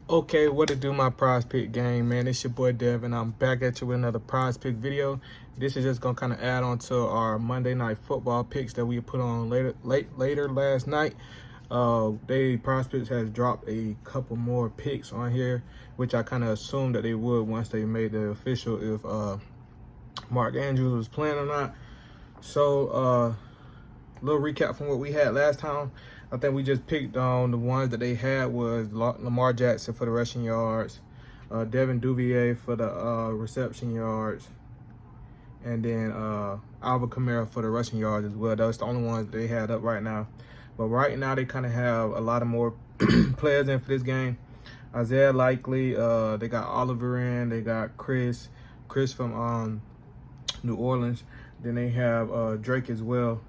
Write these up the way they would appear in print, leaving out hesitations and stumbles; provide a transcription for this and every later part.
Okay, what to do, my prize pick gang, man? It's your boy Dev, and I'm back at you with another prize pick video. This is just gonna kind of add on to our Monday night football picks that we put on later last night. Prize picks has dropped a couple more picks on here, which I kind of assumed that they would once they made the official if Mark Andrews was playing or not. So little recap from what we had last time. I think we just picked on the ones that they had was Lamar Jackson for the rushing yards, Devin Duvier for the reception yards, and then Alvin Kamara for the rushing yards as well. Those are the only ones that they had up right now. But right now they kind of have a lot of more players in for this game. Isaiah Likely, they got Oliver in, they got Chris from New Orleans. Then they have Drake as well.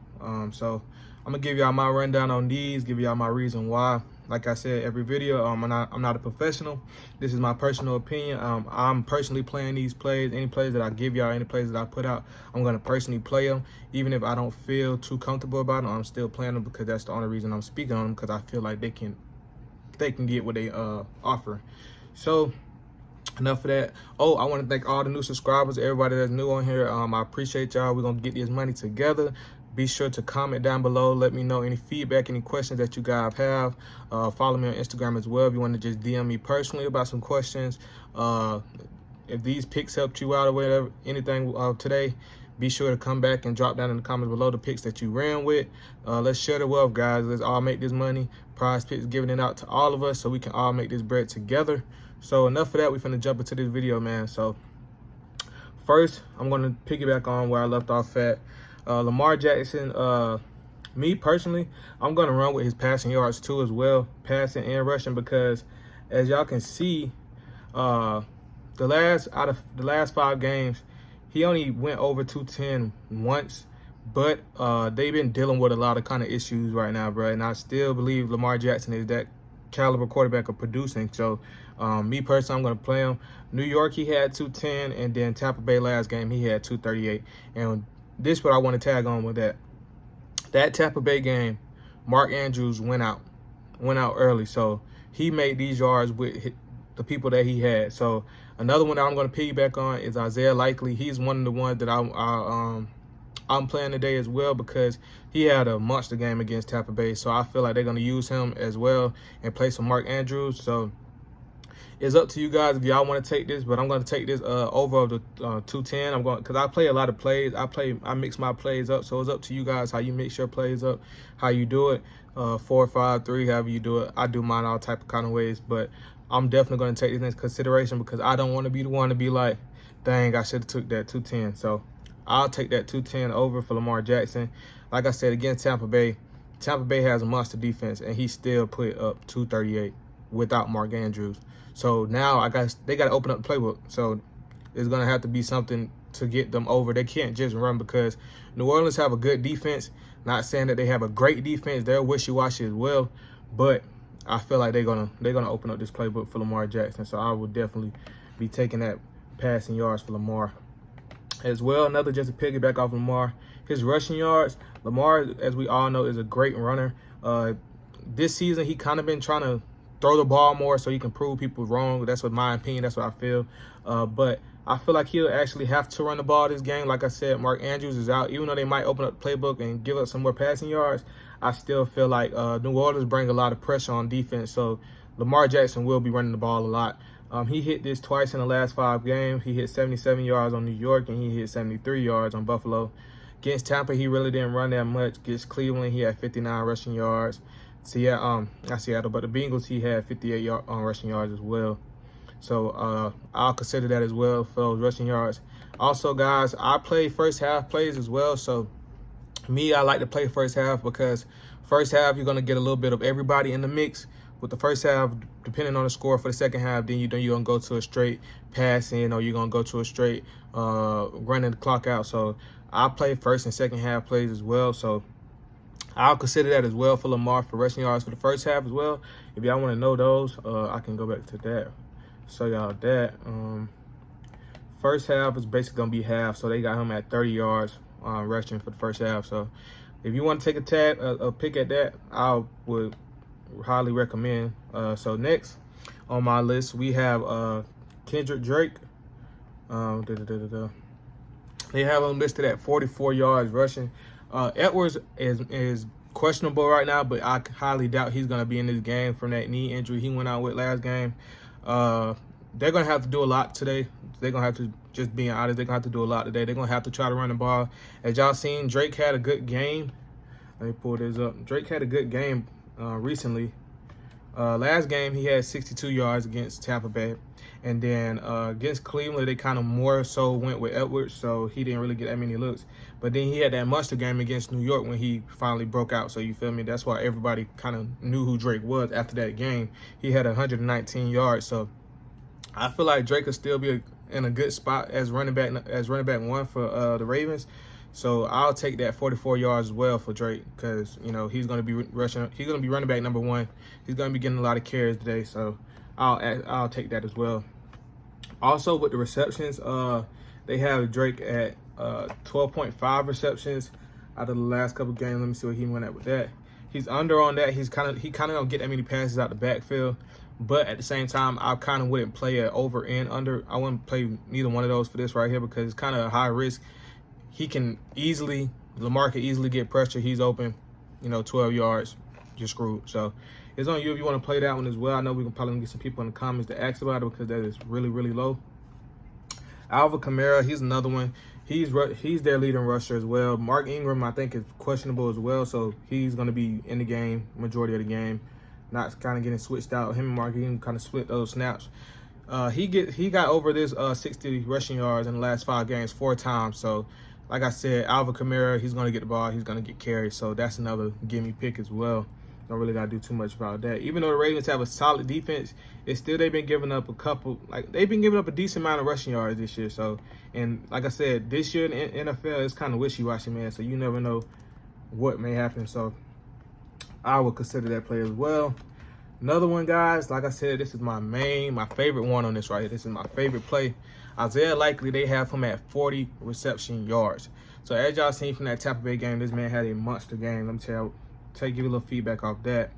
So I'm gonna give y'all my rundown on these, give y'all my reason why. Like I said, every video, I'm not a professional. This is my personal opinion. I'm personally playing these plays. Any plays that I give y'all, any plays that I put out, I'm gonna personally play them. Even if I don't feel too comfortable about them, I'm still playing them because that's the only reason I'm speaking on them, because I feel like they can get what they offer. So enough of that. Oh, I want to thank all the new subscribers, everybody that's new on here. I appreciate y'all. We're gonna get this money together. Be sure to comment down below. Let me know any feedback, any questions that you guys have. Follow me on Instagram as well if you want to just DM me personally about some questions. If these picks helped you out or whatever, anything today, be sure to come back and drop down in the comments below the picks that you ran with. Let's share the wealth, guys. Let's all make this money. Prize Picks giving it out to all of us so we can all make this bread together. So enough of that. We're finna jump into this video, man. So first, I'm gonna piggyback on where I left off at. Lamar Jackson, me personally, I'm going to run with his passing yards too as well, passing and rushing, because as y'all can see, out of the last 5 games, he only went over 210 once, but they've been dealing with a lot of kind of issues right now, bro, and I still believe Lamar Jackson is that caliber quarterback of producing. So me personally, I'm going to play him. New York, he had 210, and then Tampa Bay last game, he had 238, and this is what I want to tag on with that. That Tampa Bay game, Mark Andrews went out early, so he made these yards with the people that he had. So another one that I'm going to piggyback on is Isaiah Likely. He's one of the ones that I'm playing today as well, because he had a monster game against Tampa Bay. So I feel like they're going to use him as well and play some Mark Andrews. So it's up to you guys if y'all want to take this, but I'm going to take this over of the 210. I'm going, because I play a lot of plays. I mix my plays up, so it's up to you guys how you mix your plays up, how you do it. 4, 5, 3, however you do it. I do mine all type of kind of ways, but I'm definitely going to take this into consideration because I don't want to be the one to be like, dang, I should have took that 210. So I'll take that 210 over for Lamar Jackson. Like I said, against Tampa Bay has a monster defense, and he still put up 238 without Mark Andrews. So now they got to open up the playbook. So it's going to have to be something to get them over. They can't just run, because New Orleans have a good defense. Not saying that they have a great defense. They're wishy-washy as well. But I feel like they're gonna open up this playbook for Lamar Jackson. So I would definitely be taking that passing yards for Lamar as well. Another, just to piggyback off Lamar, his rushing yards. Lamar, as we all know, is a great runner. This season, he kind of been trying to throw the ball more so he can prove people wrong. That's what my opinion. That's what I feel. But I feel like he'll actually have to run the ball this game. Like I said, Mark Andrews is out. Even though they might open up the playbook and give up some more passing yards, I still feel like New Orleans bring a lot of pressure on defense. So Lamar Jackson will be running the ball a lot. He hit this twice in the last 5 games. He hit 77 yards on New York, and he hit 73 yards on Buffalo. Against Tampa, he really didn't run that much. Against Cleveland, he had 59 rushing yards. Not Seattle, but the Bengals, he had 58 rushing yards as well. So I'll consider that as well for those rushing yards. Also, guys, I play first half plays as well. So me, I like to play first half, because first half you're going to get a little bit of everybody in the mix. With the first half, depending on the score for the second half, then you're going to go to a straight passing, or you're going to go to a straight running the clock out. So I play first and second half plays as well. So I'll consider that as well for Lamar for rushing yards for the first half as well. If y'all want to know those, I can go back to that. Show y'all that. First half is basically going to be half, so they got him at 30 yards rushing for the first half. So if you want to take a pick at that, I would highly recommend. So next, on my list. We have Kendrick Drake. They have him listed at 44 yards rushing. Edwards is questionable right now, but I highly doubt he's going to be in this game from that knee injury he went out with last game. They're going to have to do a lot today. They're going to have to, just being honest, they're going to have to do a lot today. They're going to have to try to run the ball. As y'all seen, Drake had a good game. Let me pull this up. Drake had a good game recently. Last game, he had 62 yards against Tampa Bay. And then against Cleveland, they kind of more so went with Edwards, so he didn't really get that many looks. But then he had that monster game against New York when he finally broke out, so you feel me? That's why everybody kind of knew who Drake was after that game. He had 119 yards, so I feel like Drake could still be in a good spot as running back one for the Ravens. So I'll take that 44 yards as well for Drake, because you know he's going to be rushing. He's going to be running back number one. He's going to be getting a lot of carries today, so I'll take that as well. Also with the receptions, they have Drake at 12.5 receptions out of the last couple games. Let me see what he went at with that. He's under on that. He kind of don't get that many passes out the backfield, but at the same time, I kind of wouldn't play it over and under. I wouldn't play neither one of those for this right here because it's kind of a high risk. Lamar can easily get pressure. He's open, 12 yards, you're screwed. So it's on you if you want to play that one as well. I know we can probably get some people in the comments to ask about it because that is really, really low. Alvin Kamara, he's another one. He's their leading rusher as well. Mark Ingram, I think, is questionable as well, so he's going to be in the game majority of the game, not kind of getting switched out. Him and Mark Ingram kind of split those snaps. He got over this 60 rushing yards in the last 5 games 4 times. So, like I said, Alvin Kamara, he's going to get the ball. He's going to get carried. So that's another gimme pick as well. Don't really got to do too much about that. Even though the Ravens have a solid defense, they've been giving up they've been giving up a decent amount of rushing yards this year. So, and like I said, this year in the NFL, it's kind of wishy-washy, man. So you never know what may happen. So I would consider that play as well. Another one, guys, like I said, this is my favorite one on this right here. This is my favorite play. Isaiah Likely, they have him at 40 reception yards. So as y'all seen from that Tampa Bay game, this man had a monster game. Let me give you a little feedback off that.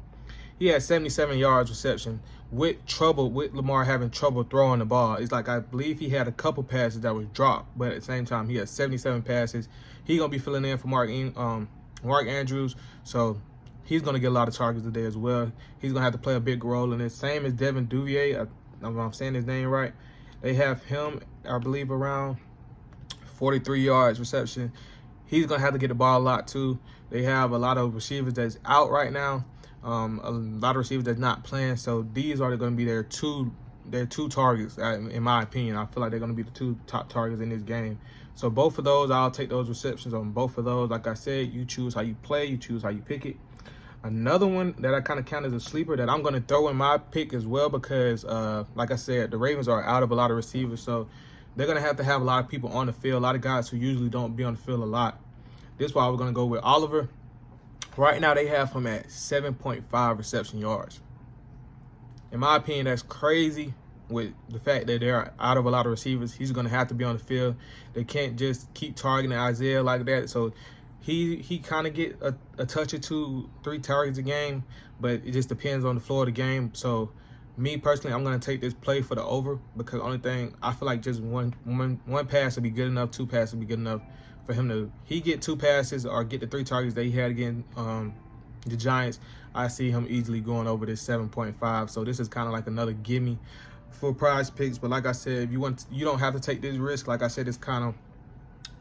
He had 77 yards reception with Lamar having trouble throwing the ball. It's like, I believe he had a couple passes that was dropped, but at the same time, he had 77 passes. He's going to be filling in for Mark Andrews. So he's going to get a lot of targets today as well. He's going to have to play a big role in this. Same as Devin Duvier, if I'm saying his name right. They have him, I believe, around 43 yards reception. He's going to have to get the ball a lot too. They have a lot of receivers that's out right now. A lot of receivers that's not playing. So these are going to be their two targets, in my opinion. I feel like they're going to be the 2 top targets in this game. So both of those, I'll take those receptions on both of those. Like I said, you choose how you play. You choose how you pick it. Another one that I kind of count as a sleeper that I'm going to throw in my pick as well because, like I said, the Ravens are out of a lot of receivers. So they're going to have a lot of people on the field, a lot of guys who usually don't be on the field a lot. This is why we're going to go with Oliver. Right now, they have him at 7.5 reception yards. In my opinion, that's crazy with the fact that they're out of a lot of receivers. He's going to have to be on the field. They can't just keep targeting Isaiah like that. So he kind of get a touch or 2, 3 targets a game, but it just depends on the floor of the game. So me personally, I'm going to take this play for the over because the only thing, I feel like just one pass would be good enough, 2 passes would be good enough for him to get 2 passes or get the 3 targets that he had against the Giants. I see him easily going over this 7.5. So this is kind of like another gimme for prize picks. But like I said, if you don't have to take this risk. Like I said, it's kind of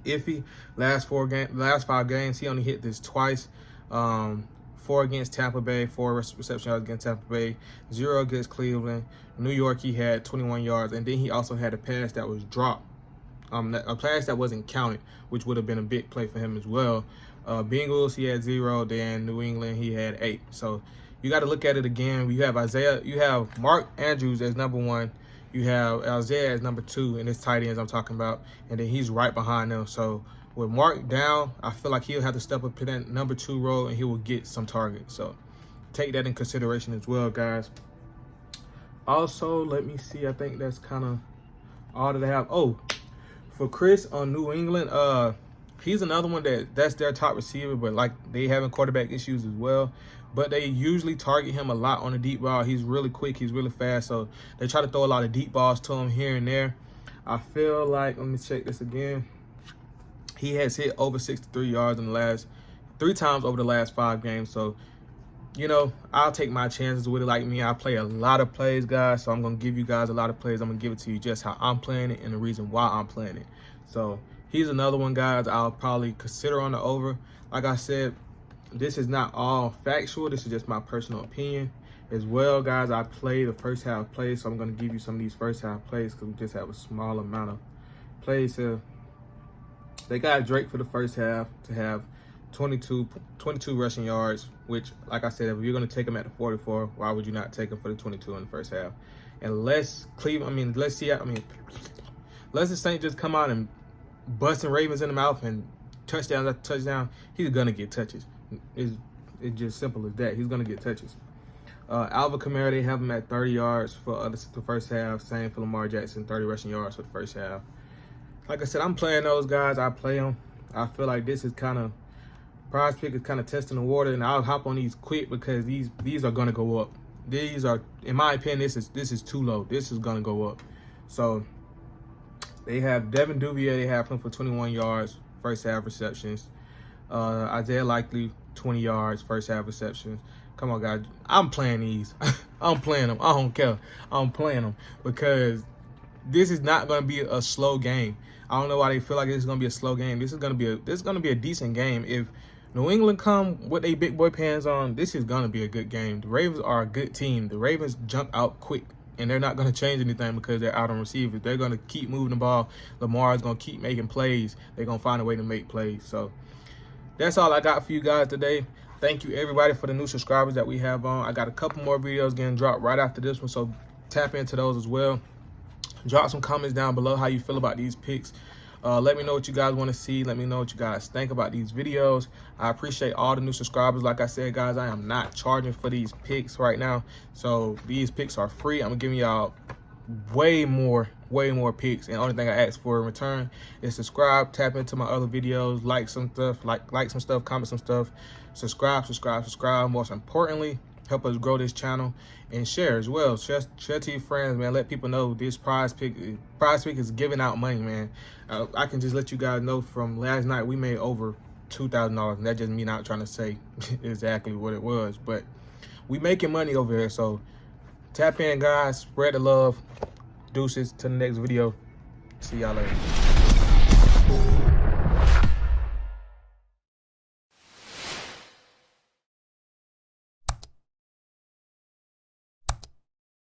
iffy. Last 5 games, he only hit this twice. 4 against Tampa Bay, 4 reception yards against Tampa Bay, 0 against Cleveland. New York, he had 21 yards, and then he also had a pass that was dropped. A pass that wasn't counted, which would have been a big play for him as well. Bengals, he had 0. Then New England, he had 8. So you got to look at it again. You have Mark Andrews as number 1. You have Isaiah as number 2 in his tight ends I'm talking about, and then he's right behind them. So with Mark down, I feel like he'll have to step up to that number 2 role, and he will get some targets. So take that in consideration as well, guys. Also, let me see. I think that's kind of all that I have. Oh, for Chris on New England, He's another one that's their top receiver, but like they having quarterback issues as well. But they usually target him a lot on the deep ball. He's really quick. He's really fast. So they try to throw a lot of deep balls to him here and there. I feel like, let me check this again. He has hit over 63 yards in the last 3 times over the last 5 games. So, you know, I'll take my chances with it. Like me, I play a lot of plays, guys. So I'm going to give you guys a lot of plays. I'm going to give it to you just how I'm playing it and the reason why I'm playing it. So he's another one, guys, I'll probably consider on the over. Like I said, this is not all factual. This is just my personal opinion as well, guys. I play the first half plays, so I'm going to give you some of these first half plays because we just have a small amount of plays here. They got Drake for the first half to have 22 rushing yards, which, like I said, if you're going to take him at the 44, why would you not take him for the 22 in the first half? Unless unless the Saints just come out and busting Ravens in the mouth and touchdown after touchdown, he's going to get touches. It's just simple as that. He's going to get touches. Alvin Kamara, they have him at 30 yards for the first half. Same for Lamar Jackson, 30 rushing yards for the first half. Like I said, I'm playing those guys. I play them. I feel like this is kind of, prize pick is kind of testing the water, and I'll hop on these quick because these are going to go up. These are, in my opinion, this is too low. This is going to go up. So they have Devin Duvier. They have him for 21 yards, first half receptions. Isaiah Likely, 20 yards, first half receptions. Come on, guys. I'm playing these. I'm playing them. I don't care. I'm playing them because this is not going to be a slow game. I don't know why they feel like this is going to be a slow game. This is going to be a decent game. If New England come with a big boy pants on, this is going to be a good game. The Ravens are a good team. The Ravens jump out quick, and they're not going to change anything because they're out on receivers. They're going to keep moving the ball. Lamar is going to keep making plays. They're going to find a way to make plays. So that's all I got for you guys today. Thank you, everybody, for the new subscribers that we have on. I got a couple more videos getting dropped right after this one, so tap into those as well. Drop some comments down below how you feel about these picks. Let me know what you guys want to see. Let me know what you guys think about these videos. I appreciate all the new subscribers. Like I said, guys, I am not charging for these picks right now, so these picks are free. I'm giving y'all way more picks, and the only thing I ask for in return is subscribe, tap into my other videos, like some stuff, like some stuff, comment some stuff, subscribe. Most importantly, help us grow this channel, and share as well. Share to your friends, man. Let people know this prize pick is giving out money, man. I can just let you guys know from last night we made over $2,000, and that's just me not trying to say exactly what it was, but we making money over here. So tap in, guys. Spread the love. Deuces to the next video. See y'all later.